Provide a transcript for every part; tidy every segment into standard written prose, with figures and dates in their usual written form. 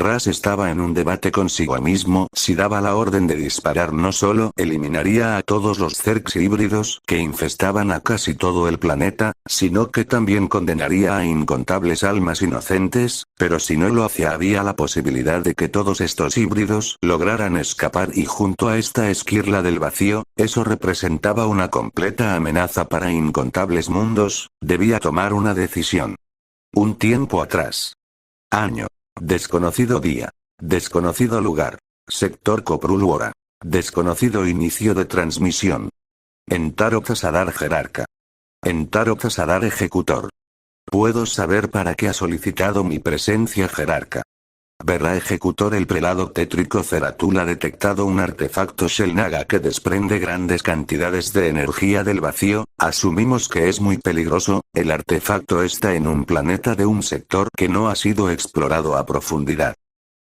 Ras estaba en un debate consigo mismo. Si daba la orden de disparar, no solo eliminaría a todos los Zergs híbridos que infestaban a casi todo el planeta, sino que también condenaría a incontables almas inocentes, pero si no lo hacía había la posibilidad de que todos estos híbridos lograran escapar, y junto a esta esquirla del vacío, eso representaba una completa amenaza para incontables mundos. Debía tomar una decisión. Un tiempo atrás. Año. Desconocido día. Desconocido lugar. Sector Coprulwora. Desconocido inicio de transmisión. Entaro Tasadar jerarca. Entaro Tasadar ejecutor. ¿Puedo saber para qué ha solicitado mi presencia, jerarca? Verá, ejecutor. El prelado tétrico Zeratul ha detectado un artefacto Xel'Naga que desprende grandes cantidades de energía del vacío. Asumimos que es muy peligroso. El artefacto está en un planeta de un sector que no ha sido explorado a profundidad.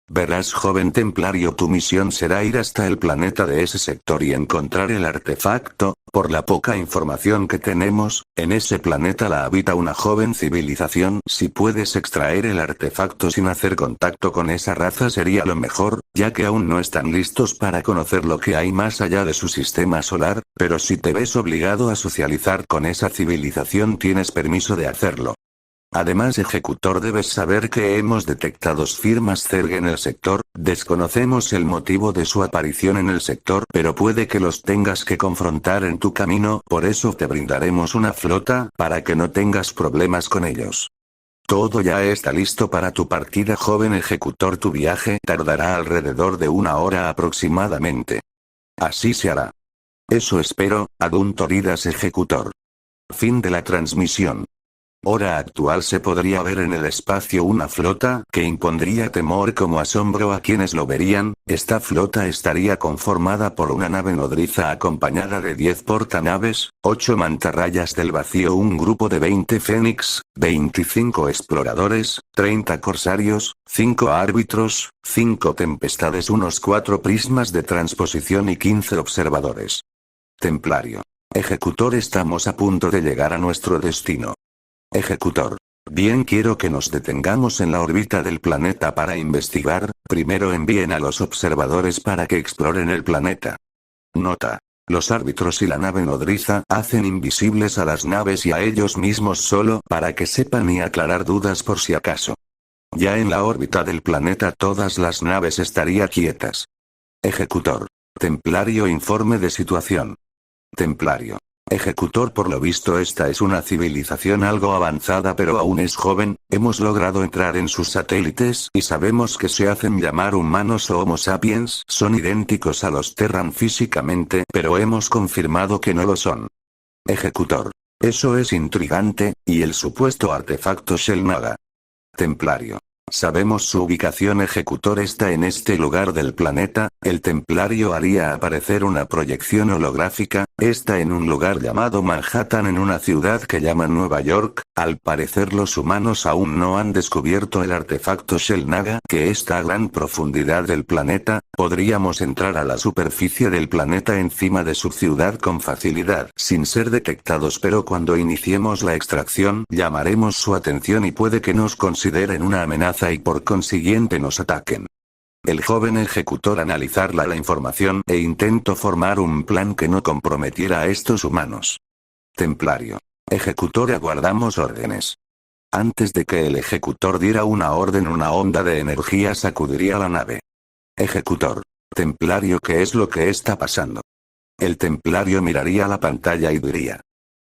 Verás, joven templario, tu misión será ir hasta el planeta de ese sector y encontrar el artefacto. Por la poca información que tenemos, en ese planeta la habita una joven civilización. Si puedes extraer el artefacto sin hacer contacto con esa raza sería lo mejor, ya que aún no están listos para conocer lo que hay más allá de su sistema solar, pero si te ves obligado a socializar con esa civilización tienes permiso de hacerlo. Además, ejecutor, debes saber que hemos detectado firmas Zerg en el sector. Desconocemos el motivo de su aparición en el sector, pero puede que los tengas que confrontar en tu camino. Por eso te brindaremos una flota, para que no tengas problemas con ellos. Todo ya está listo para tu partida, joven ejecutor. Tu viaje tardará alrededor de 1 hora aproximadamente. Así se hará. Eso espero, Aduntoridas ejecutor. Fin de la transmisión. Hora actual. Se podría ver en el espacio una flota que impondría temor como asombro a quienes lo verían. Esta flota estaría conformada por una nave nodriza acompañada de 10 portanaves, 8 mantarrayas del vacío, un grupo de 20 fénix, 25 exploradores, 30 corsarios, 5 árbitros, 5 tempestades, unos 4 prismas de transposición y 15 observadores. Templario. Ejecutor, estamos a punto de llegar a nuestro destino. Ejecutor. Bien, quiero que nos detengamos en la órbita del planeta para investigar. Primero envíen a los observadores para que exploren el planeta. Nota. Los árbitros y la nave nodriza hacen invisibles a las naves y a ellos mismos solo para que sepan y aclarar dudas por si acaso. Ya en la órbita del planeta todas las naves estarían quietas. Ejecutor. Templario, informe de situación. Templario. Ejecutor, por lo visto esta es una civilización algo avanzada pero aún es joven. Hemos logrado entrar en sus satélites y sabemos que se hacen llamar humanos o Homo sapiens. Son idénticos a los Terran físicamente, pero hemos confirmado que no lo son. Ejecutor. Eso es intrigante. ¿Y el supuesto artefacto Xel'Naga? Templario. Sabemos su ubicación. Ejecutor, está en este lugar del planeta. El templario haría aparecer una proyección holográfica. Está en un lugar llamado Manhattan, en una ciudad que llaman Nueva York. Al parecer los humanos aún no han descubierto el artefacto Xel'Naga, que está a gran profundidad del planeta. Podríamos entrar a la superficie del planeta encima de su ciudad con facilidad sin ser detectados, pero cuando iniciemos la extracción llamaremos su atención y puede que nos consideren una amenaza y por consiguiente nos ataquen. El joven ejecutor analizar la información e intentó formar un plan que no comprometiera a estos humanos. Templario. Ejecutor, aguardamos órdenes. Antes de que el ejecutor diera una orden, una onda de energía sacudiría la nave. Ejecutor. Templario, ¿qué es lo que está pasando? El templario miraría la pantalla y diría.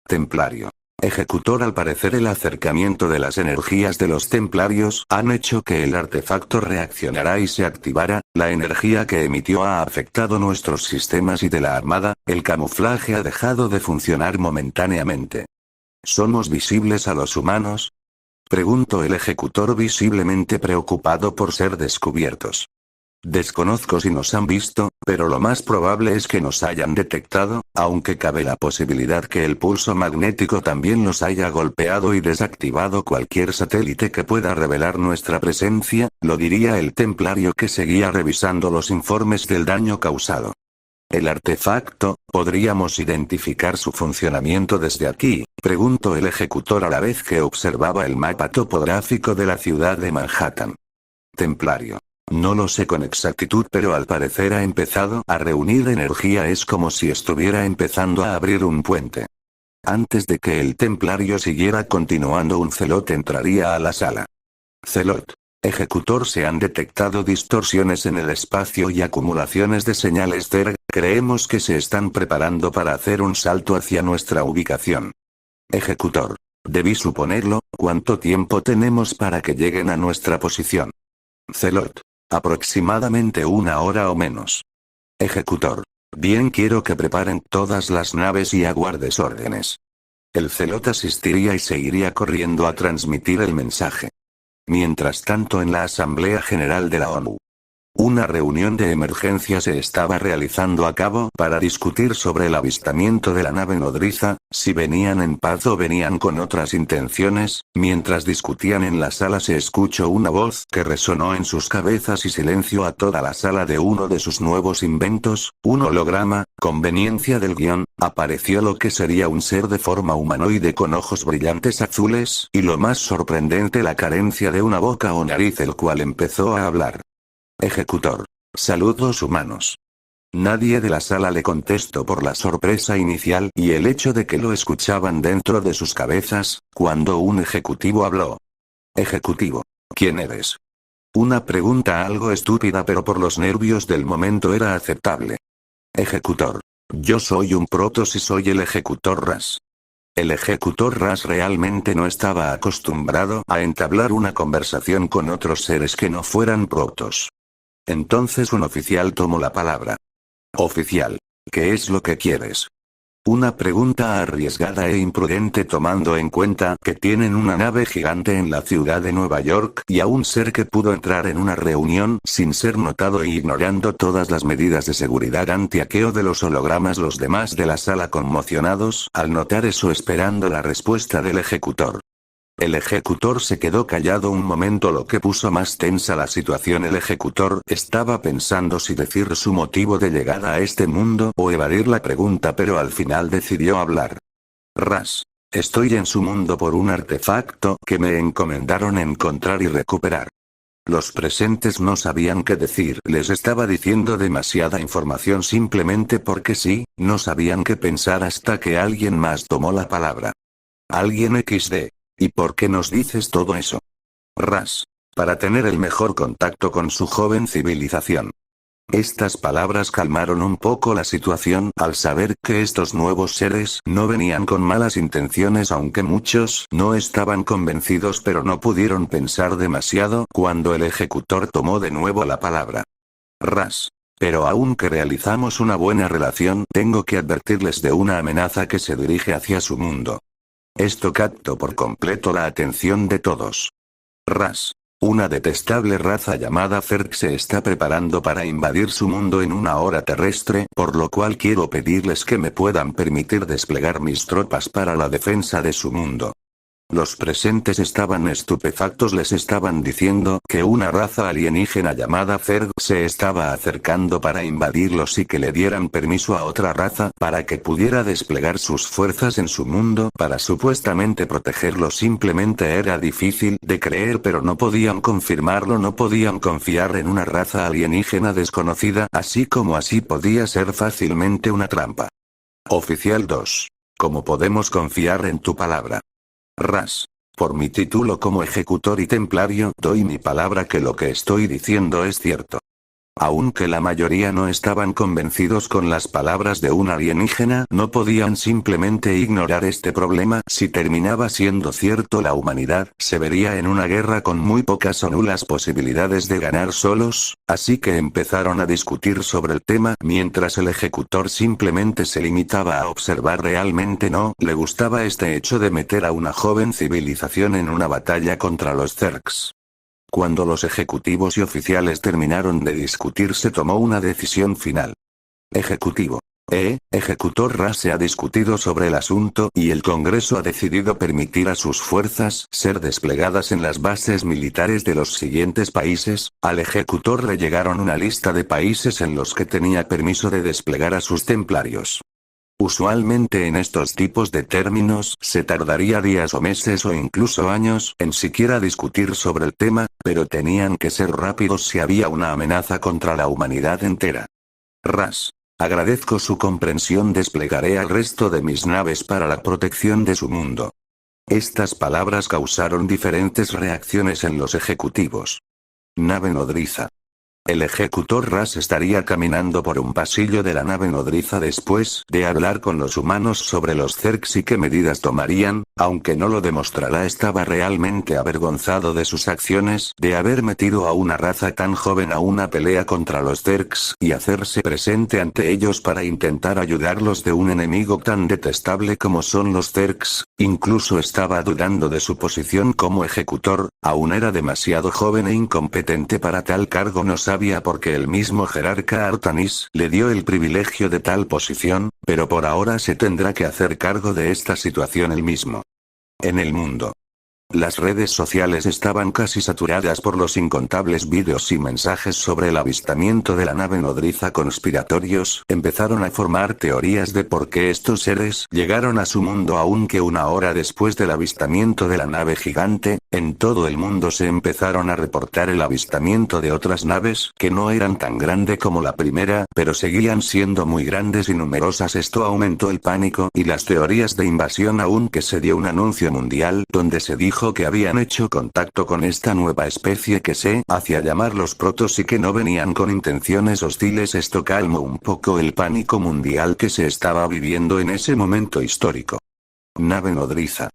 Templario. Ejecutor, al parecer el acercamiento de las energías de los templarios han hecho que el artefacto reaccionará y se activará. La energía que emitió ha afectado nuestros sistemas y de la armada. El camuflaje ha dejado de funcionar momentáneamente. ¿Somos visibles a los humanos? Preguntó el ejecutor, visiblemente preocupado por ser descubiertos. Desconozco si nos han visto, pero lo más probable es que nos hayan detectado, aunque cabe la posibilidad que el pulso magnético también los haya golpeado y desactivado cualquier satélite que pueda revelar nuestra presencia, lo diría el templario, que seguía revisando los informes del daño causado. ¿El artefacto, podríamos identificar su funcionamiento desde aquí?, preguntó el ejecutor a la vez que observaba el mapa topográfico de la ciudad de Manhattan. Templario. No lo sé con exactitud, pero al parecer ha empezado a reunir energía. Es como si estuviera empezando a abrir un puente. Antes de que el templario siguiera continuando, un Zelot entraría a la sala. Zelot. Ejecutor, se han detectado distorsiones en el espacio y acumulaciones de señales Zerg. Creemos que se están preparando para hacer un salto hacia nuestra ubicación. Ejecutor. Debí suponerlo. ¿Cuánto tiempo tenemos para que lleguen a nuestra posición? Zelot. Aproximadamente 1 hora o menos. Ejecutor. Bien, quiero que preparen todas las naves y aguardes órdenes. El Zelot asistiría y seguiría corriendo a transmitir el mensaje. Mientras tanto, en la Asamblea General de la ONU, una reunión de emergencia se estaba realizando a cabo para discutir sobre el avistamiento de la nave nodriza, si venían en paz o venían con otras intenciones. Mientras discutían en la sala, se escuchó una voz que resonó en sus cabezas y silenció a toda la sala de uno de sus nuevos inventos, un holograma. Conveniencia del guión, apareció lo que sería un ser de forma humanoide con ojos brillantes azules, y lo más sorprendente, la carencia de una boca o nariz, el cual empezó a hablar. Ejecutor. Saludos humanos. Nadie de la sala le contestó por la sorpresa inicial y el hecho de que lo escuchaban dentro de sus cabezas, cuando un ejecutivo habló. Ejecutivo. ¿Quién eres? Una pregunta algo estúpida, pero por los nervios del momento era aceptable. Ejecutor. Yo soy un Protoss y soy el Ejecutor Ras. El Ejecutor Ras realmente no estaba acostumbrado a entablar una conversación con otros seres que no fueran Protoss. Entonces un oficial tomó la palabra. Oficial. ¿Qué es lo que quieres? Una pregunta arriesgada e imprudente, tomando en cuenta que tienen una nave gigante en la ciudad de Nueva York y a un ser que pudo entrar en una reunión sin ser notado e ignorando todas las medidas de seguridad anti-hackeo de los hologramas. Los demás de la sala conmocionados al notar eso, esperando la respuesta del ejecutor. El ejecutor se quedó callado un momento, lo que puso más tensa la situación. El ejecutor estaba pensando si decir su motivo de llegada a este mundo o evadir la pregunta, pero al final decidió hablar. Ras. Estoy en su mundo por un artefacto que me encomendaron encontrar y recuperar. Los presentes no sabían qué decir. Les estaba diciendo demasiada información simplemente porque sí, no sabían qué pensar hasta que alguien más tomó la palabra. Alguien XD. ¿Y por qué nos dices todo eso? Ras. Para tener el mejor contacto con su joven civilización. Estas palabras calmaron un poco la situación al saber que estos nuevos seres no venían con malas intenciones, aunque muchos no estaban convencidos, pero no pudieron pensar demasiado cuando el ejecutor tomó de nuevo la palabra. Ras. Pero aunque realizamos una buena relación, tengo que advertirles de una amenaza que se dirige hacia su mundo. Esto captó por completo la atención de todos. Ras. Una detestable raza llamada Zerg se está preparando para invadir su mundo en 1 hora terrestre, por lo cual quiero pedirles que me puedan permitir desplegar mis tropas para la defensa de su mundo. Los presentes estaban estupefactos, les estaban diciendo que una raza alienígena llamada Zerg se estaba acercando para invadirlos y que le dieran permiso a otra raza para que pudiera desplegar sus fuerzas en su mundo para supuestamente protegerlos. Simplemente era difícil de creer, pero no podían confirmarlo, no podían confiar en una raza alienígena desconocida, así como así podía ser fácilmente una trampa. Oficial 2. ¿Cómo podemos confiar en tu palabra? Ras. Por mi título como ejecutor y templario, doy mi palabra que lo que estoy diciendo es cierto. Aunque la mayoría no estaban convencidos con las palabras de un alienígena, no podían simplemente ignorar este problema. Si terminaba siendo cierto, la humanidad se vería en una guerra con muy pocas o nulas posibilidades de ganar solos, así que empezaron a discutir sobre el tema, mientras el ejecutor simplemente se limitaba a observar. Realmente no le gustaba este hecho de meter a una joven civilización en una batalla contra los Zergs. Cuando los ejecutivos y oficiales terminaron de discutir, se tomó una decisión final. Ejecutivo. Ejecutor Ras, se ha discutido sobre el asunto y el Congreso ha decidido permitir a sus fuerzas ser desplegadas en las bases militares de los siguientes países. Al ejecutor le llegaron una lista de países en los que tenía permiso de desplegar a sus templarios. Usualmente en estos tipos de términos se tardaría días o meses o incluso años en siquiera discutir sobre el tema, pero tenían que ser rápidos si había una amenaza contra la humanidad entera. Ras. Agradezco su comprensión. Desplegaré al resto de mis naves para la protección de su mundo. Estas palabras causaron diferentes reacciones en los ejecutivos. Nave nodriza. El ejecutor Ras estaría caminando por un pasillo de la nave nodriza después de hablar con los humanos sobre los Zergs y qué medidas tomarían, aunque no lo demostrará. Estaba realmente avergonzado de sus acciones, de haber metido a una raza tan joven a una pelea contra los Zergs y hacerse presente ante ellos para intentar ayudarlos de un enemigo tan detestable como son los Zergs. Incluso estaba dudando de su posición como ejecutor, aún era demasiado joven e incompetente para tal cargo. No sabía por qué el mismo jerarca Artanis le dio el privilegio de tal posición, pero por ahora se tendrá que hacer cargo de esta situación él mismo. En el mundo. Las redes sociales estaban casi saturadas por los incontables vídeos y mensajes sobre el avistamiento de la nave nodriza. Conspiratorios empezaron a formar teorías de por qué estos seres llegaron a su mundo, aunque una hora después del avistamiento de la nave gigante, en todo el mundo se empezaron a reportar el avistamiento de otras naves que no eran tan grandes como la primera, pero seguían siendo muy grandes y numerosas. Esto aumentó el pánico y las teorías de invasión, aunque se dio un anuncio mundial donde se dijo que habían hecho contacto con esta nueva especie que se hacía llamar los protos y que no venían con intenciones hostiles. Esto calmó un poco el pánico mundial que se estaba viviendo en ese momento histórico. Nave nodriza.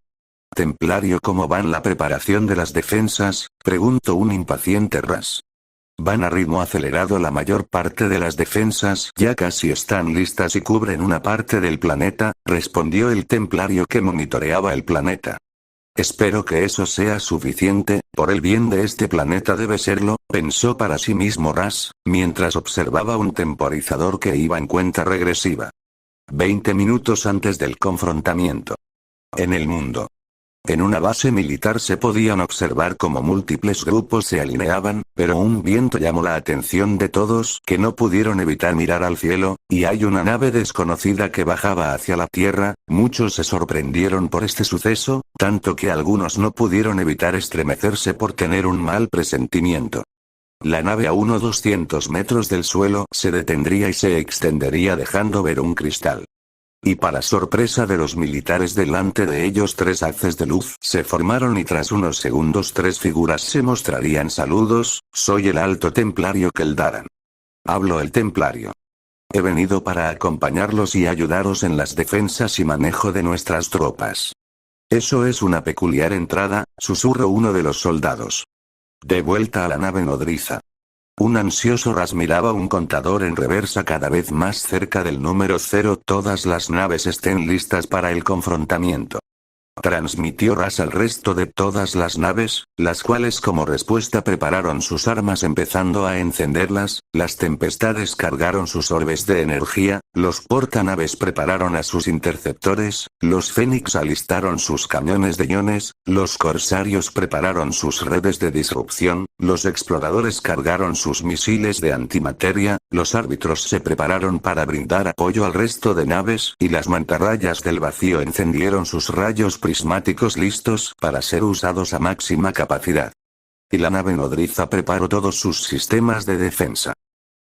Templario, ¿cómo van la preparación de las defensas?, preguntó un impaciente Ras. Van a ritmo acelerado. La mayor parte de las defensas ya casi están listas y cubren una parte del planeta, respondió el templario que monitoreaba el planeta. Espero que eso sea suficiente, por el bien de este planeta debe serlo, pensó para sí mismo Ras, mientras observaba un temporizador que iba en cuenta regresiva. 20 minutos antes del confrontamiento. En el mundo. En una base militar se podían observar cómo múltiples grupos se alineaban, pero un viento llamó la atención de todos que no pudieron evitar mirar al cielo, y hay una nave desconocida que bajaba hacia la Tierra. Muchos se sorprendieron por este suceso, tanto que algunos no pudieron evitar estremecerse por tener un mal presentimiento. La nave a unos 200 metros del suelo se detendría y se extendería dejando ver un cristal. Y para sorpresa de los militares, delante de ellos 3 haces de luz se formaron y tras unos segundos 3 figuras se mostrarían. Saludos, soy el alto templario Keldaran. Habló el templario. He venido para acompañarlos y ayudaros en las defensas y manejo de nuestras tropas. Eso es una peculiar entrada, susurró uno de los soldados. De vuelta a la nave nodriza. Un ansioso Ras miraba un contador en reversa cada vez más cerca del número 0. Todas las naves estén listas para el confrontamiento. Transmitió Ras al resto de todas las naves, las cuales como respuesta prepararon sus armas empezando a encenderlas. Las tempestades cargaron sus orbes de energía, los portanaves prepararon a sus interceptores, los Fénix alistaron sus cañones de iones, los corsarios prepararon sus redes de disrupción, los exploradores cargaron sus misiles de antimateria, los árbitros se prepararon para brindar apoyo al resto de naves y las mantarrayas del vacío encendieron sus rayos prismáticos listos para ser usados a máxima capacidad. Y la nave nodriza preparó todos sus sistemas de defensa.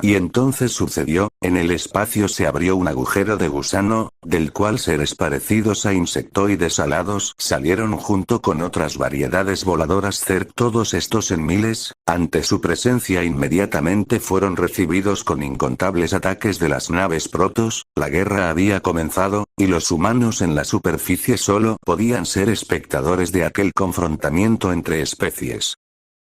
Y entonces sucedió, en el espacio se abrió un agujero de gusano, del cual seres parecidos a insectoides alados salieron junto con otras variedades voladoras Zerg. Todos estos en miles, ante su presencia inmediatamente fueron recibidos con incontables ataques de las naves protos. La guerra había comenzado, y los humanos en la superficie solo podían ser espectadores de aquel confrontamiento entre especies.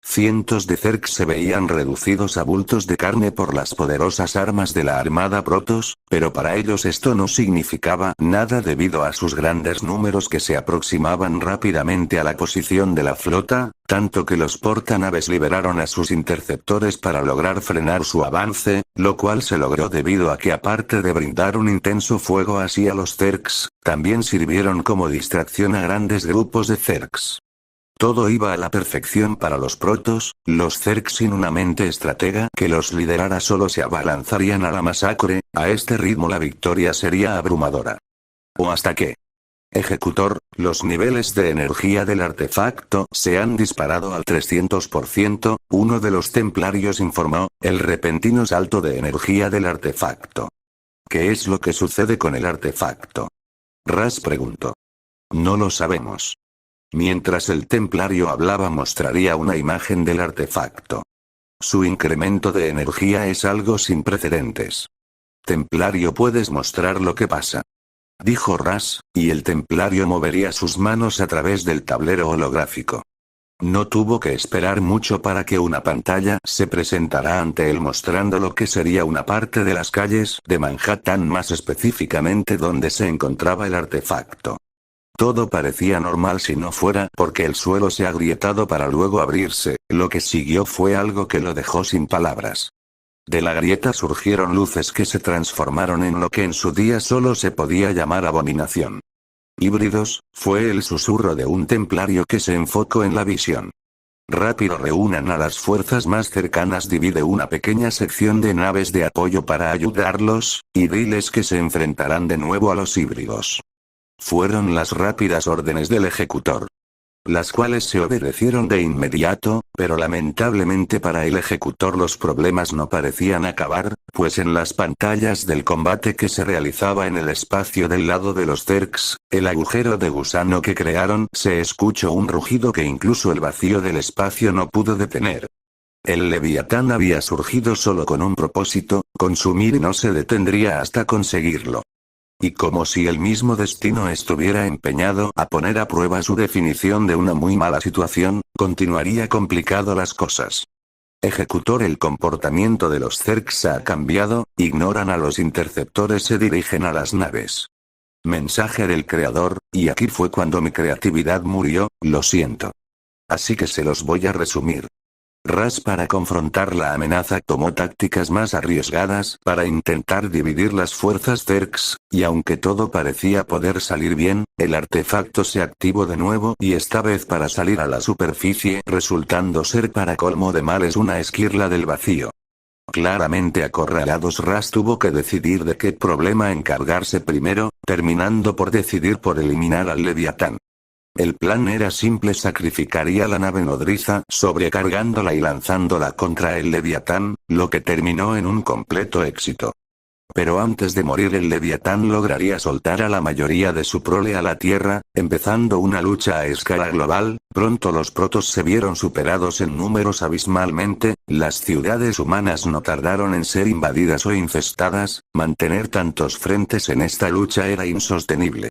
Cientos de Zerg se veían reducidos a bultos de carne por las poderosas armas de la armada Protoss, pero para ellos esto no significaba nada debido a sus grandes números que se aproximaban rápidamente a la posición de la flota, tanto que los portanaves liberaron a sus interceptores para lograr frenar su avance, lo cual se logró debido a que aparte de brindar un intenso fuego así a los Zergs, también sirvieron como distracción a grandes grupos de Zergs. Todo iba a la perfección para los protos, los Zerg sin una mente estratega que los liderara solo se abalanzarían a la masacre, a este ritmo la victoria sería abrumadora. O hasta que. Ejecutor, los niveles de energía del artefacto se han disparado al 300%, uno de los templarios informó, el repentino salto de energía del artefacto. ¿Qué es lo que sucede con el artefacto? Ras preguntó. No lo sabemos. Mientras el templario hablaba mostraría una imagen del artefacto. Su incremento de energía es algo sin precedentes. Templario, ¿puedes mostrar lo que pasa?, dijo Ras, y el templario movería sus manos a través del tablero holográfico. No tuvo que esperar mucho para que una pantalla se presentara ante él mostrando lo que sería una parte de las calles de Manhattan, más específicamente donde se encontraba el artefacto. Todo parecía normal si no fuera porque el suelo se ha agrietado para luego abrirse, lo que siguió fue algo que lo dejó sin palabras. De la grieta surgieron luces que se transformaron en lo que en su día solo se podía llamar abominación. Híbridos, fue el susurro de un templario que se enfocó en la visión. Rápido, reúnan a las fuerzas más cercanas, divide una pequeña sección de naves de apoyo para ayudarlos, y diles que se enfrentarán de nuevo a los híbridos. Fueron las rápidas órdenes del ejecutor, las cuales se obedecieron de inmediato, pero lamentablemente para el ejecutor los problemas no parecían acabar, pues en las pantallas del combate que se realizaba en el espacio del lado de los Zergs, el agujero de gusano que crearon, se escuchó un rugido que incluso el vacío del espacio no pudo detener. El Leviatán había surgido solo con un propósito, consumir, y no se detendría hasta conseguirlo. Y como si el mismo destino estuviera empeñado a poner a prueba su definición de una muy mala situación, continuaría complicado las cosas. Ejecutor, el comportamiento de los Zergs ha cambiado, ignoran a los interceptores, se dirigen a las naves. Mensaje del creador, y aquí fue cuando mi creatividad murió, lo siento. Así que se los voy a resumir. Ras, para confrontar la amenaza, tomó tácticas más arriesgadas para intentar dividir las fuerzas Zergs, y aunque todo parecía poder salir bien, el artefacto se activó de nuevo y esta vez para salir a la superficie, resultando ser para colmo de males una esquirla del vacío. Claramente acorralados, Ras tuvo que decidir de qué problema encargarse primero, terminando por decidir por eliminar al Leviatán. El plan era simple: sacrificaría la nave nodriza, sobrecargándola y lanzándola contra el Leviatán, lo que terminó en un completo éxito. Pero antes de morir el Leviatán lograría soltar a la mayoría de su prole a la Tierra, empezando una lucha a escala global. Pronto los protos se vieron superados en números abismalmente, las ciudades humanas no tardaron en ser invadidas o infestadas, mantener tantos frentes en esta lucha era insostenible.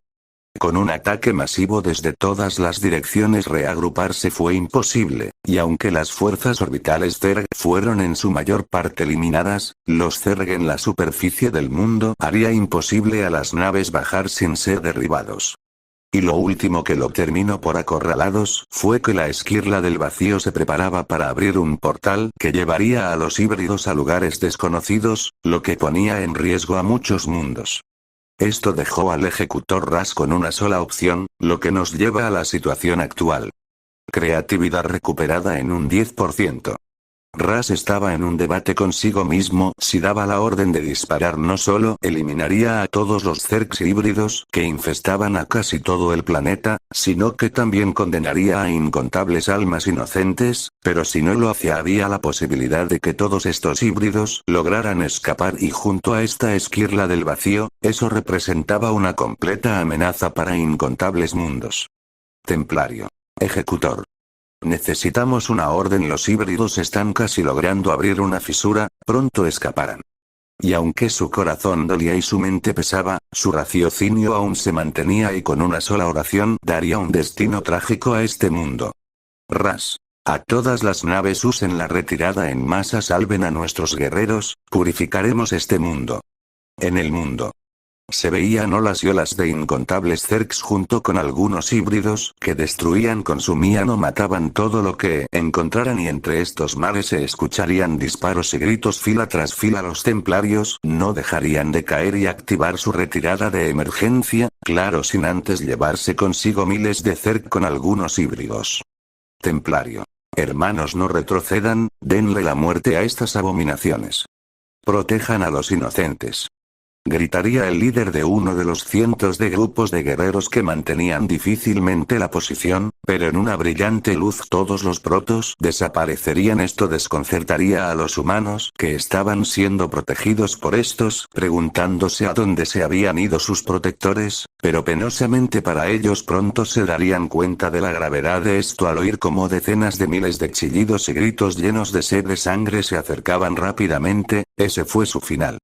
Con un ataque masivo desde todas las direcciones reagruparse fue imposible, y aunque las fuerzas orbitales Zerg fueron en su mayor parte eliminadas, los Zerg en la superficie del mundo haría imposible a las naves bajar sin ser derribados. Y lo último que lo terminó por acorralados fue que la esquirla del vacío se preparaba para abrir un portal que llevaría a los híbridos a lugares desconocidos, lo que ponía en riesgo a muchos mundos. Esto dejó al ejecutor Ras con una sola opción, lo que nos lleva a la situación actual. Creatividad recuperada en un 10%. Ras estaba en un debate consigo mismo: si daba la orden de disparar no solo eliminaría a todos los Zergs híbridos que infestaban a casi todo el planeta, sino que también condenaría a incontables almas inocentes, pero si no lo hacía había la posibilidad de que todos estos híbridos lograran escapar, y junto a esta esquirla del vacío, eso representaba una completa amenaza para incontables mundos. Templario. Ejecutor. Necesitamos una orden: los híbridos están casi logrando abrir una fisura, pronto escaparán. Y aunque su corazón dolía y su mente pesaba, su raciocinio aún se mantenía, y con una sola oración daría un destino trágico a este mundo. Ras. A todas las naves, usen la retirada en masa, salven a nuestros guerreros, purificaremos este mundo. En el mundo se veían olas y olas de incontables Zergs junto con algunos híbridos que destruían, consumían o mataban todo lo que encontraran, y entre estos mares se escucharían disparos y gritos fila tras fila. Los templarios no dejarían de caer y activar su retirada de emergencia, claro, sin antes llevarse consigo miles de Zerg con algunos híbridos. Templario. Hermanos, no retrocedan, denle la muerte a estas abominaciones. Protejan a los inocentes. Gritaría el líder de uno de los cientos de grupos de guerreros que mantenían difícilmente la posición, pero en una brillante luz todos los protos desaparecerían. Esto desconcertaría a los humanos que estaban siendo protegidos por estos, preguntándose a dónde se habían ido sus protectores, pero penosamente para ellos pronto se darían cuenta de la gravedad de esto al oír cómo decenas de miles de chillidos y gritos llenos de sed de sangre se acercaban rápidamente. Ese fue su final.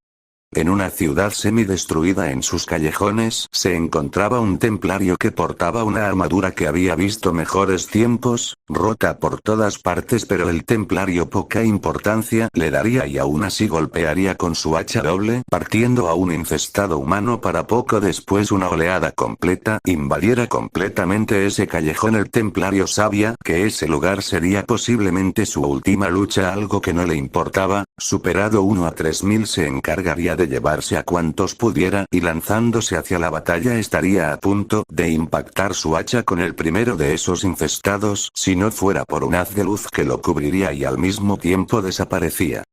En una ciudad semidestruida en sus callejones se encontraba un templario que portaba una armadura que había visto mejores tiempos, rota por todas partes, pero el templario poca importancia le daría y aún así golpearía con su hacha doble, partiendo a un infestado humano para poco después una oleada completa invadiera completamente ese callejón. El templario sabía que ese lugar sería posiblemente su última lucha, algo que no le importaba, superado 1 a 3000 se encargaría de llevarse a cuantos pudiera y lanzándose hacia la batalla estaría a punto de impactar su hacha con el primero de esos infestados si no fuera por un haz de luz que lo cubriría y al mismo tiempo desaparecía.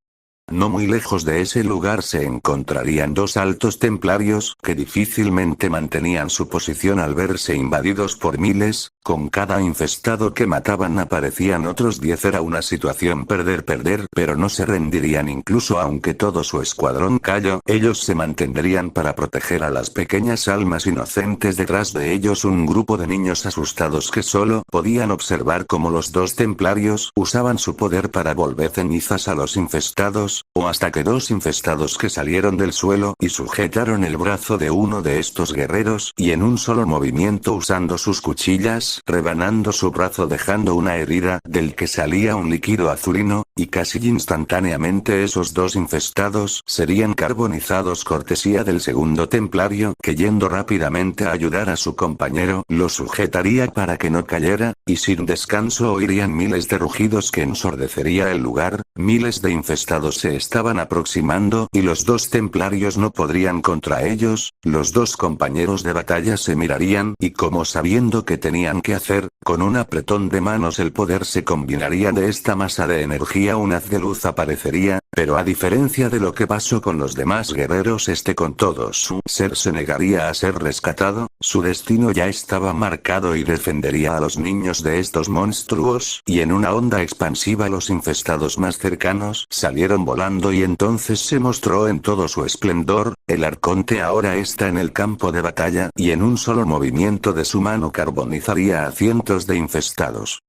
No muy lejos de ese lugar se encontrarían dos altos templarios que difícilmente mantenían su posición al verse invadidos por miles, con cada infestado que mataban aparecían otros 10. Era una situación perder-perder, pero no se rendirían incluso aunque todo su escuadrón cayó. Ellos se mantendrían para proteger a las pequeñas almas inocentes. Detrás de ellos un grupo de niños asustados que solo podían observar cómo los dos templarios usaban su poder para volver cenizas a los infestados, o hasta que dos infestados que salieron del suelo y sujetaron el brazo de uno de estos guerreros y en un solo movimiento usando sus cuchillas, rebanando su brazo dejando una herida del que salía un líquido azulino, y casi instantáneamente esos dos infestados serían carbonizados cortesía del segundo templario que yendo rápidamente a ayudar a su compañero lo sujetaría para que no cayera, y sin descanso oirían miles de rugidos que ensordecería el lugar. Miles de infestados se estaban aproximando y los dos templarios no podrían contra ellos. Los dos compañeros de batalla se mirarían y como sabiendo qué tenían que hacer, con un apretón de manos el poder se combinaría de esta masa de energía, un haz de luz aparecería, pero a diferencia de lo que pasó con los demás guerreros, con todo su ser se negaría a ser rescatado. Su destino ya estaba marcado y defendería a los niños de estos monstruos, y en una onda expansiva los infestados más cercanos salieron volando y entonces se mostró en todo su esplendor. El arconte ahora está en el campo de batalla y en un solo movimiento de su mano carbonizaría a cientos de infestados.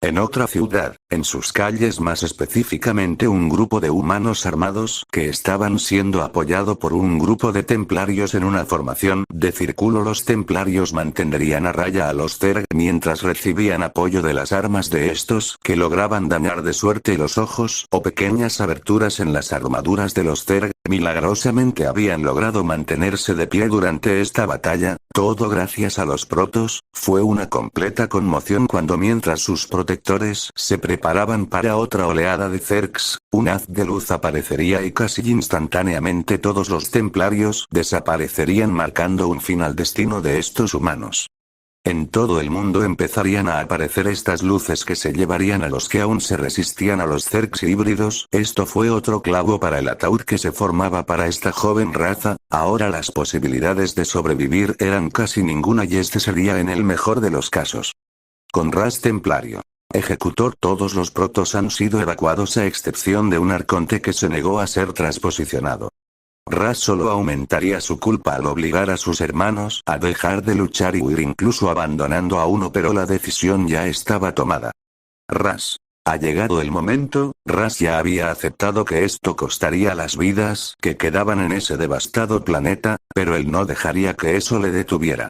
En otra ciudad, en sus calles más específicamente un grupo de humanos armados que estaban siendo apoyado por un grupo de templarios en una formación de círculo. Los templarios mantendrían a raya a los Zerg mientras recibían apoyo de las armas de estos que lograban dañar de suerte los ojos o pequeñas aberturas en las armaduras de los Zerg. Milagrosamente habían logrado mantenerse de pie durante esta batalla, todo gracias a los protos. Fue una completa conmoción cuando mientras sus protectores se preparaban para otra oleada de Zergs, un haz de luz aparecería y casi instantáneamente todos los templarios desaparecerían marcando un fin al destino de estos humanos. En todo el mundo empezarían a aparecer estas luces que se llevarían a los que aún se resistían a los Zergs híbridos. Esto fue otro clavo para el ataúd que se formaba para esta joven raza. Ahora las posibilidades de sobrevivir eran casi ninguna y este sería en el mejor de los casos. Con Ras Templario Ejecutor, todos los protos han sido evacuados a excepción de un arconte que se negó a ser transposicionado. Ras solo aumentaría su culpa al obligar a sus hermanos a dejar de luchar y huir, incluso abandonando a uno, pero la decisión ya estaba tomada. Ras. Ha llegado el momento. Ras ya había aceptado que esto costaría las vidas que quedaban en ese devastado planeta, pero él no dejaría que eso le detuviera.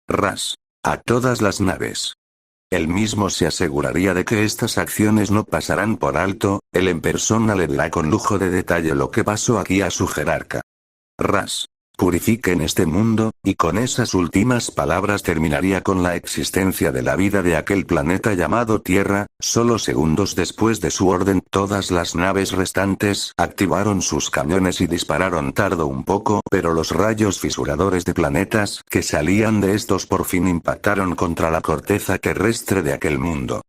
Ras. A todas las naves. Él mismo se aseguraría de que estas acciones no pasarán por alto. Él en persona le dirá con lujo de detalle lo que pasó aquí a su jerarca. Ras. Purifiquen este mundo, y con esas últimas palabras terminaría con la existencia de la vida de aquel planeta llamado Tierra. Solo segundos después de su orden, todas las naves restantes activaron sus cañones y dispararon. Tardó un poco, pero los rayos fisuradores de planetas que salían de estos por fin impactaron contra la corteza terrestre de aquel mundo.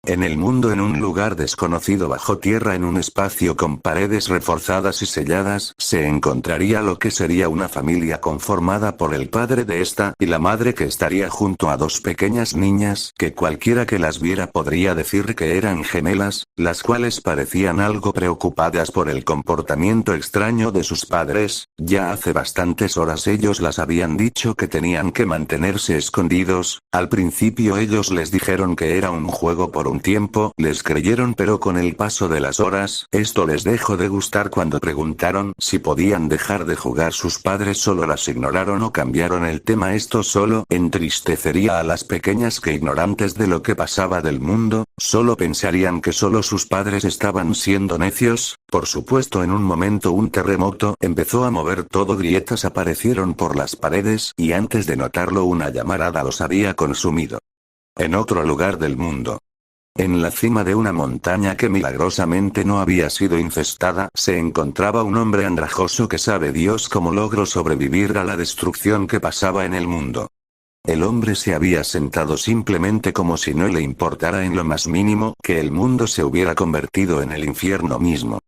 En el mundo, en un lugar desconocido bajo tierra, en un espacio con paredes reforzadas y selladas, se encontraría lo que sería una familia conformada por el padre de esta y la madre, que estaría junto a dos pequeñas niñas que cualquiera que las viera podría decir que eran gemelas, las cuales parecían algo preocupadas por el comportamiento extraño de sus padres. Ya hace bastantes horas ellos las habían dicho que tenían que mantenerse escondidos. Al principio ellos les dijeron que era un juego por un tiempo, les creyeron, pero con el paso de las horas, esto les dejó de gustar. Cuando preguntaron si podían dejar de jugar, sus padres solo las ignoraron o cambiaron el tema. Esto solo entristecería a las pequeñas, que ignorantes de lo que pasaba del mundo, solo pensarían que solo sus padres estaban siendo necios. Por supuesto, en un momento un terremoto empezó a mover todo, grietas aparecieron por las paredes y antes de notarlo una llamarada los había consumido. En otro lugar del mundo, en la cima de una montaña que milagrosamente no había sido infestada, se encontraba un hombre andrajoso que sabe Dios cómo logró sobrevivir a la destrucción que pasaba en el mundo. El hombre se había sentado simplemente como si no le importara en lo más mínimo que el mundo se hubiera convertido en el infierno mismo.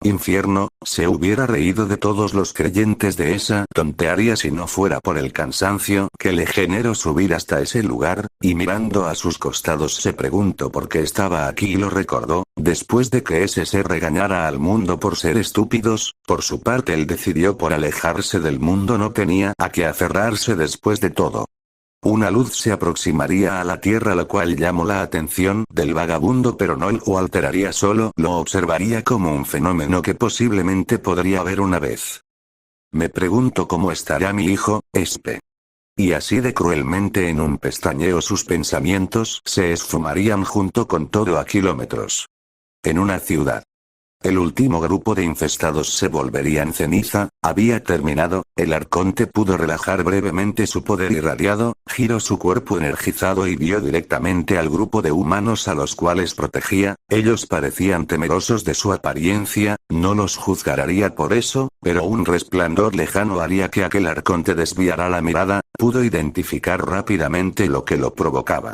Infierno, se hubiera reído de todos los creyentes de esa tontería si no fuera por el cansancio que le generó subir hasta ese lugar, y mirando a sus costados se preguntó por qué estaba aquí y lo recordó, después de que ese ser regañara al mundo por ser estúpidos. Por su parte él decidió por alejarse del mundo, no tenía a qué aferrarse después de todo. Una luz se aproximaría a la tierra, la cual llamó la atención del vagabundo, pero no lo alteraría, solo lo observaría como un fenómeno que posiblemente podría ver una vez. Me pregunto cómo estará mi hijo, Espe. Y así de cruelmente, en un pestañeo sus pensamientos se esfumarían junto con todo a kilómetros. En una ciudad. El último grupo de infestados se volvería en ceniza. Había terminado. El arconte pudo relajar brevemente su poder irradiado, giró su cuerpo energizado y vio directamente al grupo de humanos a los cuales protegía. Ellos parecían temerosos de su apariencia, no los juzgaría por eso, pero un resplandor lejano haría que aquel arconte desviara la mirada. Pudo identificar rápidamente lo que lo provocaba.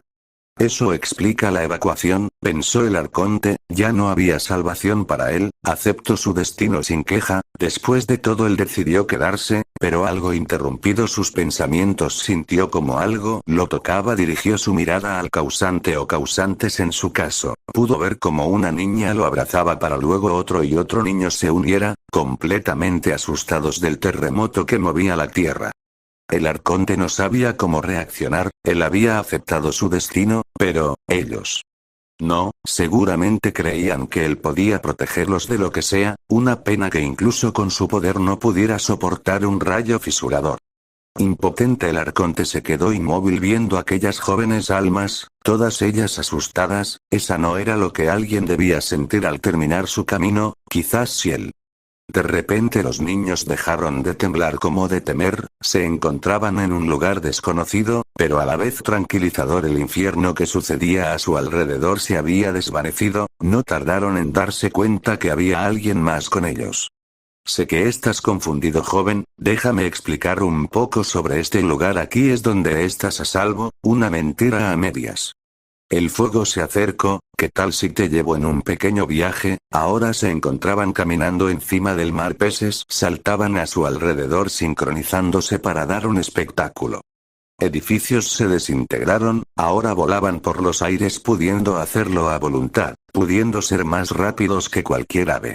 Eso explica la evacuación, pensó el arconte. Ya no había salvación para él, aceptó su destino sin queja. Después de todo él decidió quedarse, pero algo interrumpido sus pensamientos, sintió como algo lo tocaba, dirigió su mirada al causante o causantes en su caso. Pudo ver como una niña lo abrazaba para luego otro y otro niño se uniera, completamente asustados del terremoto que movía la tierra. El arconte no sabía cómo reaccionar, él había aceptado su destino, pero ellos no, seguramente creían que él podía protegerlos de lo que sea. Una pena que incluso con su poder no pudiera soportar un rayo fisurador. Impotente, el arconte se quedó inmóvil viendo aquellas jóvenes almas, todas ellas asustadas. Esa no era lo que alguien debía sentir al terminar su camino. Quizás si él. De repente los niños dejaron de temblar como de temer, se encontraban en un lugar desconocido, pero a la vez tranquilizador. El infierno que sucedía a su alrededor se había desvanecido, no tardaron en darse cuenta que había alguien más con ellos. Sé que estás confundido, joven, déjame explicar un poco sobre este lugar. Aquí es donde estás a salvo, una mentira a medias. El fuego se acercó. ¿Qué tal si te llevo en un pequeño viaje? Ahora se encontraban caminando encima del mar, peces saltaban a su alrededor sincronizándose para dar un espectáculo. Edificios se desintegraron, ahora volaban por los aires pudiendo hacerlo a voluntad, pudiendo ser más rápidos que cualquier ave.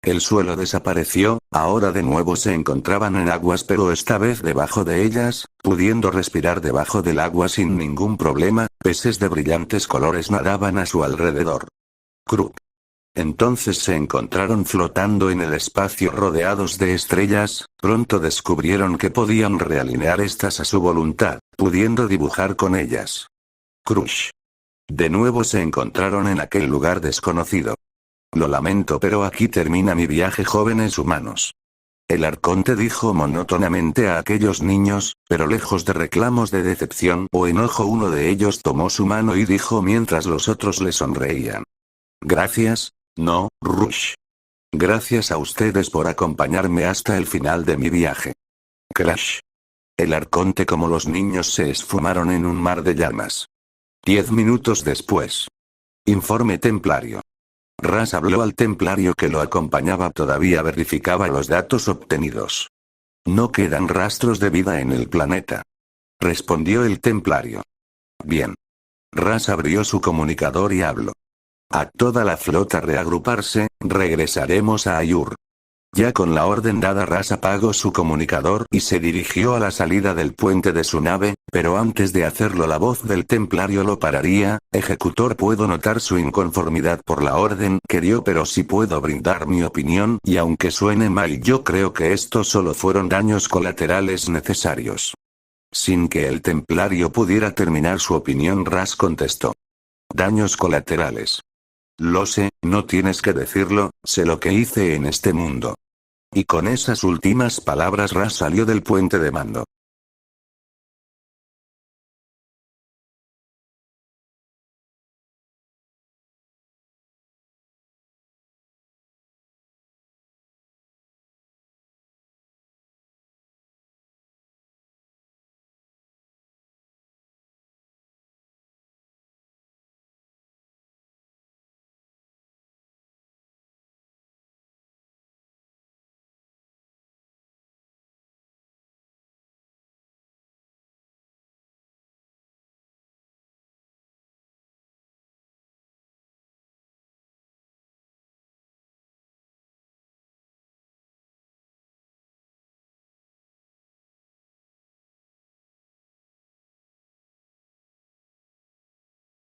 El suelo desapareció, ahora de nuevo se encontraban en aguas, pero esta vez debajo de ellas, pudiendo respirar debajo del agua sin ningún problema. Peces de brillantes colores nadaban a su alrededor. Kruk. Entonces se encontraron flotando en el espacio rodeados de estrellas. Pronto descubrieron que podían realinear estas a su voluntad, pudiendo dibujar con ellas. Crush. De nuevo se encontraron en aquel lugar desconocido. Lo lamento, pero aquí termina mi viaje, jóvenes humanos. El arconte dijo monótonamente a aquellos niños, pero lejos de reclamos de decepción o enojo, uno de ellos tomó su mano y dijo mientras los otros le sonreían. Gracias, no, Rush. Gracias a ustedes por acompañarme hasta el final de mi viaje. Crash. El arconte como los niños se esfumaron en un mar de llamas. 10 minutos después. Informe templario. Ras habló al templario que lo acompañaba, todavía verificaba los datos obtenidos. No quedan rastros de vida en el planeta, respondió el templario. Bien. Ras abrió su comunicador y habló. A toda la flota reagruparse, regresaremos a Ayur. Ya con la orden dada, Ras apagó su comunicador y se dirigió a la salida del puente de su nave, pero antes de hacerlo la voz del templario lo pararía. Ejecutor, puedo notar su inconformidad por la orden que dio, pero sí puedo brindar mi opinión, y aunque suene mal, yo creo que estos solo fueron daños colaterales necesarios. Sin que el templario pudiera terminar su opinión, Ras contestó. Daños colaterales. Lo sé, no tienes que decirlo, sé lo que hice en este mundo. Y con esas últimas palabras Ras salió del puente de mando.